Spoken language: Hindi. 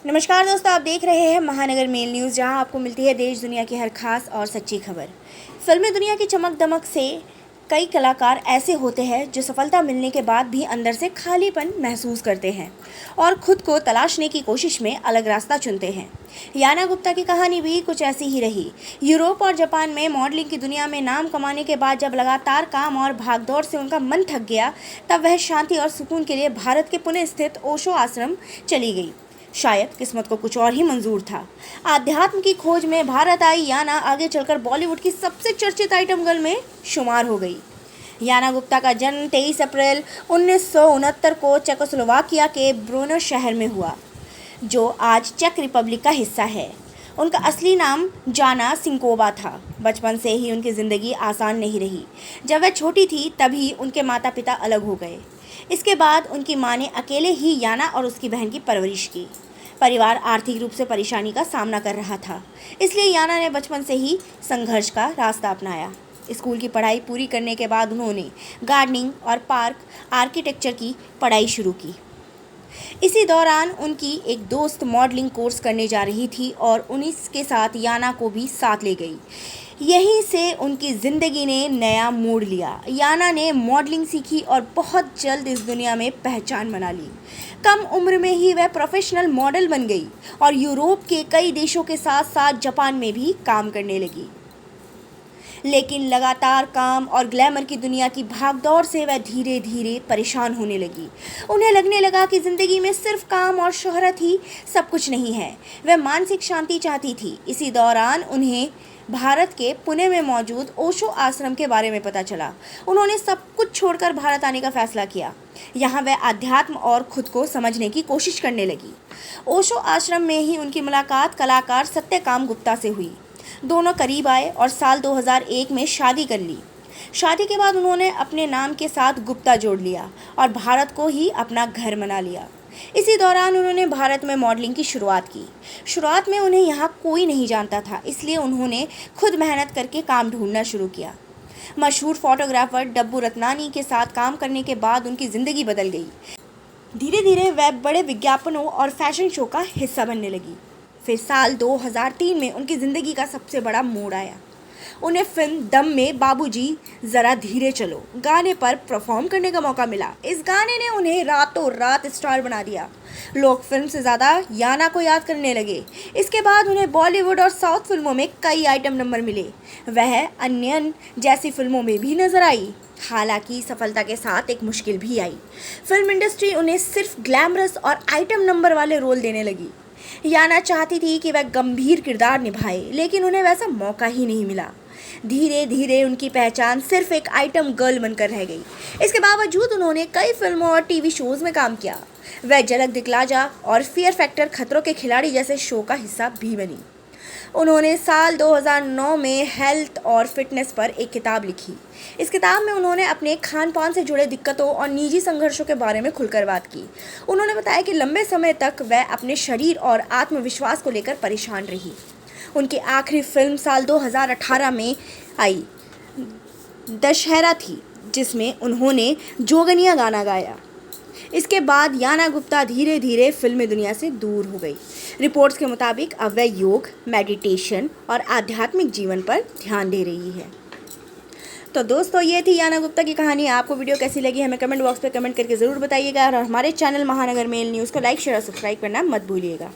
नमस्कार दोस्तों, आप देख रहे हैं महानगर मेल न्यूज़, जहां आपको मिलती है देश दुनिया की हर खास और सच्ची खबर। फिल्मी दुनिया की चमक दमक से कई कलाकार ऐसे होते हैं जो सफलता मिलने के बाद भी अंदर से खालीपन महसूस करते हैं और खुद को तलाशने की कोशिश में अलग रास्ता चुनते हैं। याना गुप्ता की कहानी भी कुछ ऐसी ही रही। यूरोप और जापान में मॉडलिंग की दुनिया में नाम कमाने के बाद जब लगातार काम और भागदौड़ से उनका मन थक गया, तब वह शांति और सुकून के लिए भारत के पुणे स्थित ओशो आश्रम चली गई। शायद किस्मत को कुछ और ही मंजूर था। आध्यात्म की खोज में भारत आई याना आगे चलकर बॉलीवुड की सबसे चर्चित आइटम गर्ल में शुमार हो गई। याना गुप्ता का जन्म 23 अप्रैल 1969 को चेकोस्लोवाकिया के ब्रोनो शहर में हुआ, जो आज चेक रिपब्लिक का हिस्सा है। उनका असली नाम जाना सिंकोवा था। बचपन से ही उनकी ज़िंदगी आसान नहीं रही। जब वह छोटी थी तभी उनके माता पिता अलग हो गए। इसके बाद उनकी मां ने अकेले ही याना और उसकी बहन की परवरिश की। परिवार आर्थिक रूप से परेशानी का सामना कर रहा था, इसलिए याना ने बचपन से ही संघर्ष का रास्ता अपनाया। स्कूल की पढ़ाई पूरी करने के बाद उन्होंने गार्डनिंग और पार्क आर्किटेक्चर की पढ़ाई शुरू की। इसी दौरान उनकी एक दोस्त मॉडलिंग कोर्स करने जा रही थी और उन्हीं के साथ याना को भी साथ ले गई। यहीं से उनकी ज़िंदगी ने नया मोड़ लिया। याना ने मॉडलिंग सीखी और बहुत जल्द इस दुनिया में पहचान बना ली। कम उम्र में ही वह प्रोफेशनल मॉडल बन गई और यूरोप के कई देशों के साथ साथ जापान में भी काम करने लगी। लेकिन लगातार काम और ग्लैमर की दुनिया की भागदौड़ से वह धीरे धीरे परेशान होने लगी। उन्हें लगने लगा कि ज़िंदगी में सिर्फ काम और शोहरत ही सब कुछ नहीं है। वह मानसिक शांति चाहती थी। इसी दौरान उन्हें भारत के पुणे में मौजूद ओशो आश्रम के बारे में पता चला। उन्होंने सब कुछ छोड़कर भारत आने का फैसला किया। यहाँ वह अध्यात्म और खुद को समझने की कोशिश करने लगी। ओशो आश्रम में ही उनकी मुलाकात कलाकार सत्यकाम गुप्ता से हुई। दोनों करीब आए और साल 2001 में शादी कर ली। शादी के बाद उन्होंने अपने नाम के साथ गुप्ता जोड़ लिया और भारत को ही अपना घर बना लिया। इसी दौरान उन्होंने भारत में मॉडलिंग की शुरुआत की। शुरुआत में उन्हें यहाँ कोई नहीं जानता था, इसलिए उन्होंने खुद मेहनत करके काम ढूंढना शुरू किया। मशहूर फोटोग्राफर डब्बू रत्नानी के साथ काम करने के बाद उनकी ज़िंदगी बदल गई। धीरे धीरे वह बड़े विज्ञापनों और फैशन शो का हिस्सा बनने लगी। फिर साल 2003 में उनकी ज़िंदगी का सबसे बड़ा मोड़ आया। उन्हें फिल्म दम में बाबूजी ज़रा धीरे चलो गाने पर परफॉर्म करने का मौका मिला। इस गाने ने उन्हें रातों रात स्टार बना दिया। लोग फिल्म से ज़्यादा याना को याद करने लगे। इसके बाद उन्हें बॉलीवुड और साउथ फिल्मों में कई आइटम नंबर मिले। वह अन्यन जैसी फिल्मों में भी नजर आई। हालांकि सफलता के साथ एक मुश्किल भी आई। फिल्म इंडस्ट्री उन्हें सिर्फ ग्लैमरस और आइटम नंबर वाले रोल देने लगी। याना चाहती थी कि वह गंभीर किरदार निभाए, लेकिन उन्हें वैसा मौका ही नहीं मिला। धीरे धीरे उनकी पहचान सिर्फ एक आइटम गर्ल बनकर रह गई। इसके बावजूद उन्होंने कई फिल्मों और टीवी शोज में काम किया। वह झलक दिखला जा और फियर फैक्टर खतरों के खिलाड़ी जैसे शो का हिस्सा भी बनी। उन्होंने साल 2009 में हेल्थ और फिटनेस पर एक किताब लिखी। इस किताब में उन्होंने अपने खान पान से जुड़े दिक्कतों और निजी संघर्षों के बारे में खुलकर बात की। उन्होंने बताया कि लंबे समय तक वह अपने शरीर और आत्मविश्वास को लेकर परेशान रही। उनकी आखिरी फिल्म साल 2018 में आई दशहरा थी, जिसमें उन्होंने जोगनिया गाना गाया। इसके बाद याना गुप्ता धीरे धीरे फिल्मी दुनिया से दूर हो गई। रिपोर्ट्स के मुताबिक अब वह योग, मेडिटेशन और आध्यात्मिक जीवन पर ध्यान दे रही है। तो दोस्तों, ये थी याना गुप्ता की कहानी। आपको वीडियो कैसी लगी हमें कमेंट बॉक्स पे कमेंट करके ज़रूर बताइएगा और हमारे चैनल महानगर मेल न्यूज़ को लाइक शेयर और सब्सक्राइब करना मत भूलिएगा।